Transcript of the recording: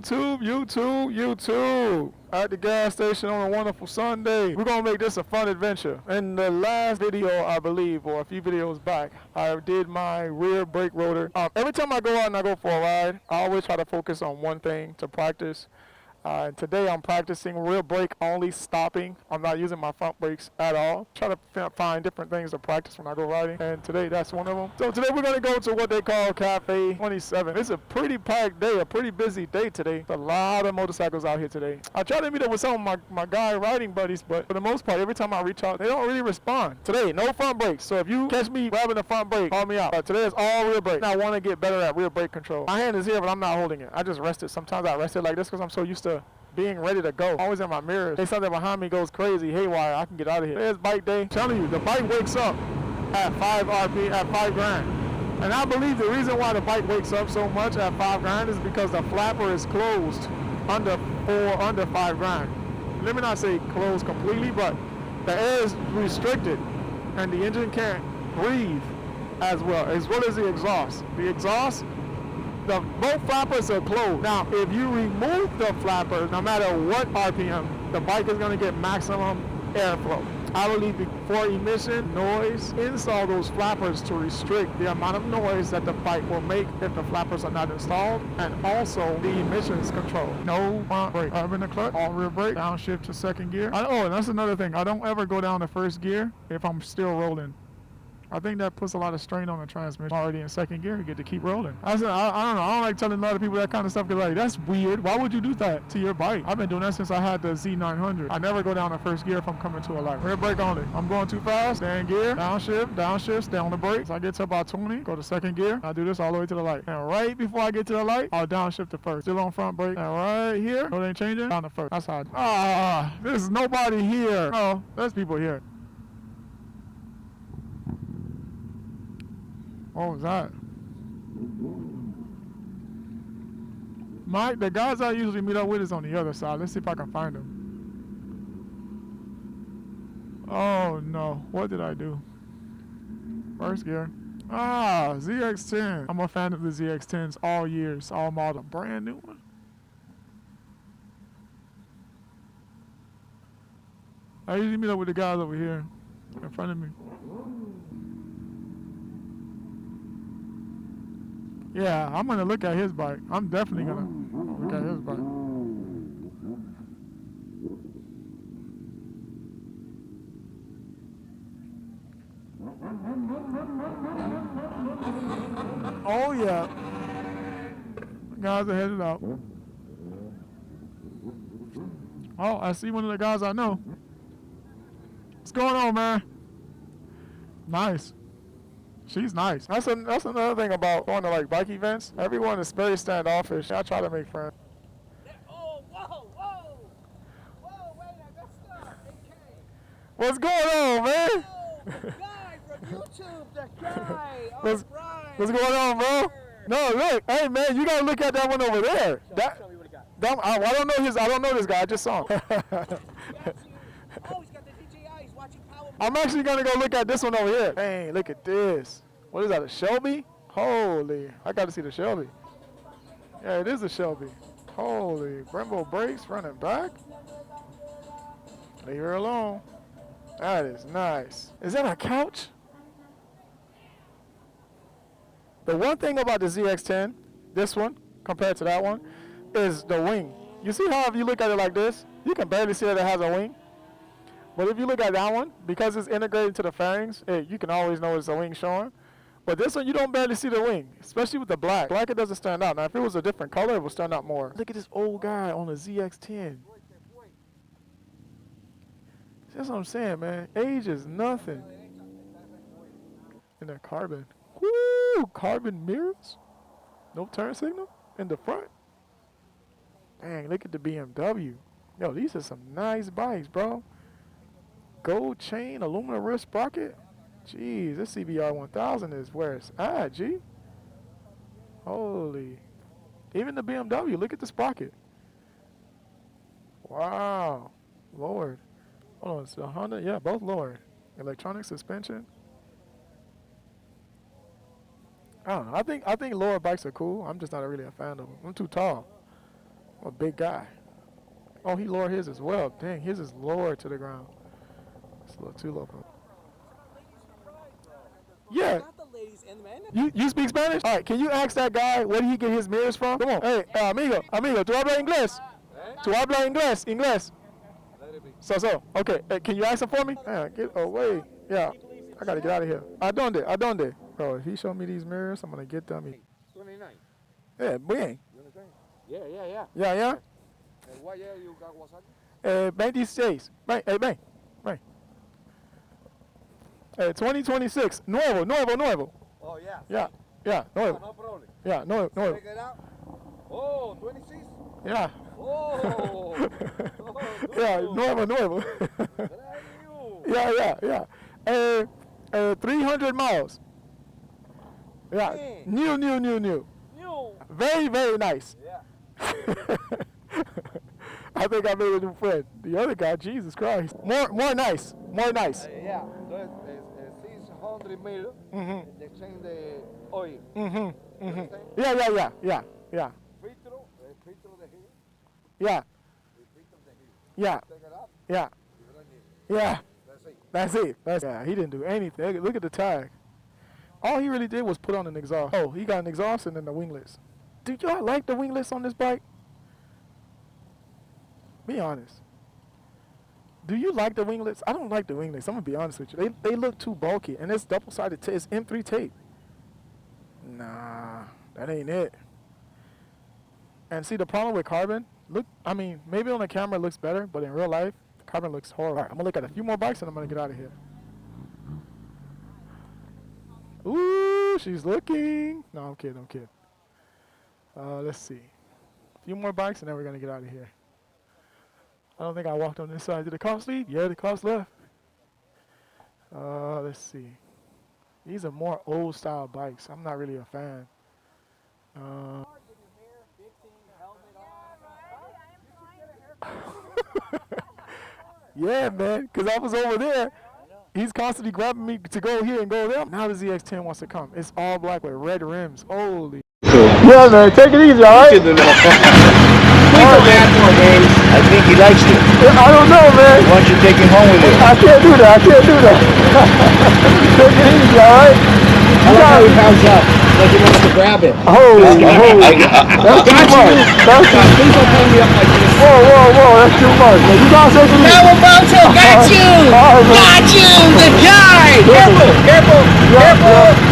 YouTube. At the gas station on a wonderful Sunday. We're gonna make this a fun adventure. In the last video, I believe, or a few videos back, I did my rear brake rotor. Every time I go out and I go for a ride, I always try to focus on one thing to practice. And today I'm practicing rear brake only stopping. I'm not using my front brakes at all. Try to find different things to practice when I go riding. And today that's one of them. So today we're going to go to what they call Cafe27. It's a pretty packed day, a pretty busy day today. There's a lot of motorcycles out here today. I try to meet up with some of my guy riding buddies, but for the most part, every time I reach out, they don't really respond. Today, no front brakes. So if you catch me grabbing the front brake, call me out. Today is all rear brake. I want to get better at rear brake control. My hand is here, but I'm not holding it. I just rest it. Sometimes I rest it like this because I'm so used to being ready to go. Always in my mirror. If something behind me goes crazy, haywire, I can get out of here. There's bike day. I'm telling you, the bike wakes up at 5 RP, at 5 grand. And I believe the reason why the bike wakes up so much at 5 grand is because the flapper is closed under 5 grand. Let me not say closed completely, but the air is restricted and the engine can't breathe as well as the exhaust. The exhaust, both flappers are closed. Now, if you remove the flappers, no matter what RPM, the bike is going to get maximum airflow. I believe for emission, noise, install those flappers to restrict the amount of noise that the bike will make if the flappers are not installed, and also the emissions control. No front brake. Up in the clutch, all rear brake, downshift to second gear. And that's another thing. I don't ever go down to first gear if I'm still rolling. I think that puts a lot of strain on the transmission. Already in second gear, you get to keep rolling. I don't know. I don't like telling a lot of people that kind of stuff because, like, that's weird. Why would you do that to your bike? I've been doing that since I had the Z900. I never go down to first gear if I'm coming to a light. Rear brake only. I'm going too fast. Stay in gear. Downshift. Stay on the brakes. I get to about 20. Go to second gear. I do this all the way to the light. And right before I get to the light, I'll downshift to first. Still on front brake. And right here, no, they ain't changing. Down to first. That's how. There's nobody here. Oh, there's people here. What was that? The guys I usually meet up with is on the other side. Let's see if I can find them. Oh no, what did I do? First gear. ZX10. I'm a fan of the ZX10s all years, all model. Brand new one. I usually meet up with the guys over here in front of me. Yeah, I'm going to look at his bike. I'm definitely going to look at his bike. Oh, yeah. Guys are headed out. Oh, I see one of the guys I know. What's going on, man? Nice. She's nice. That's another thing about going to like bike events. Everyone is very standoffish. I try to make friends. Oh, whoa, wait, I got stuck. AK. What's going on, man? Oh, the guy from YouTube, the guy. What's going on, bro? No, look, hey man, you gotta look at that one over there. Show me what he got. I don't know this guy. I just saw him. Oh, he's got the DJI. He's watching Power. I'm actually gonna go look at this one over here. Dang, look at this. What is that, a Shelby? Holy, I gotta see the Shelby. Yeah, it is a Shelby. Holy, Brembo brakes, front and back. Leave her alone. That is nice. Is that a couch? The one thing about the ZX10, this one, compared to that one, is the wing. You see how if you look at it like this, you can barely see that it has a wing? But if you look at that one, because it's integrated to the fairings, you can always know it's a wing showing. But this one, you don't barely see the wing, especially with the black. Black, it doesn't stand out. Now, if it was a different color, it would stand out more. Look at this old guy on the ZX10. That's what I'm saying, man. Age is nothing. And that carbon. Woo! Carbon mirrors. No turn signal in the front. Dang, look at the BMW. Yo, these are some nice bikes, bro. Gold chain, aluminum wrist sprocket. Jeez, this CBR 1000 is where it's at, G. Holy. Even the BMW, look at the sprocket. Wow. Lord. Hold on, it's a Honda. Yeah, both lowered. Electronic suspension. I don't know. I think lower bikes are cool. I'm just not really a fan of them. I'm too tall. A big guy. Oh, he lowered his as well. Dang, his is lower to the ground. It's a little too low for him. Yeah. Not the ladies and the men. You speak Spanish? All right, can you ask that guy where did he get his mirrors from? Come on. Hey, amigo, ¿tú hablas inglés? ¿Tú hablas inglés? So. Okay, hey, can you ask him for me? Get away. Yeah, I got to get out of here. ¿A dónde? Bro, if he showed me these mirrors, I'm going to get them. 29. Yeah, bien. You understand? Yeah. Yeah. And what year you got WhatsApp? 26. Ven. 2026. Nuevo. Oh, yeah. Yeah, nuevo. No problem. Yeah, nuevo. Check it out. Oh, 26? Yeah. Oh. Yeah, nuevo. Brand new. Yeah. 300 miles. Yeah, Man. new. New. Very, very nice. Yeah. I think I made a new friend. The other guy, Jesus Christ. More nice. Yeah. Entonces, 600 mil. Mm-hmm. They change the oil. Mm-hmm. Understand? Yeah. Filtro de here. Yeah. The filtro de here. Yeah. Take it out. Yeah. You don't need it. Yeah. That's it. Yeah, he didn't do anything. Look at the tag. All he really did was put on an exhaust. Oh, he got an exhaust and then the winglets. Do y'all like the winglets on this bike? Be honest. Do you like the winglets? I don't like the winglets. I'm going to be honest with you. They look too bulky. And it's double-sided tape. It's M3 tape. Nah, that ain't it. And see, the problem with carbon, maybe on the camera it looks better, but in real life, the carbon looks horrible. All right, I'm going to look at a few more bikes and I'm going to get out of here. Ooh, she's looking. No, I'm kidding. Let's see. A few more bikes and then we're going to get out of here. I don't think I walked on this side. Did the cops leave? Yeah, the cops left. Let's see. These are more old style bikes. I'm not really a fan. Yeah, man, because I was over there. He's constantly grabbing me to go here and go there. Now the ZX-10 wants to come. It's all black with red rims. Holy. Yeah, man, take it easy, all right? I think he likes you. I don't know, man. Why don't you take him home with you? I can't do that. Take it easy, all right? I like how he bounds up. Like he wants to grab it. Holy. That's too much. That's too much. Please don't hang me up like this. Whoa, that's too much. Man, you gotta take it easy. Now Bouncer, got you! All right, man. Got you! The guy! Careful! Yeah.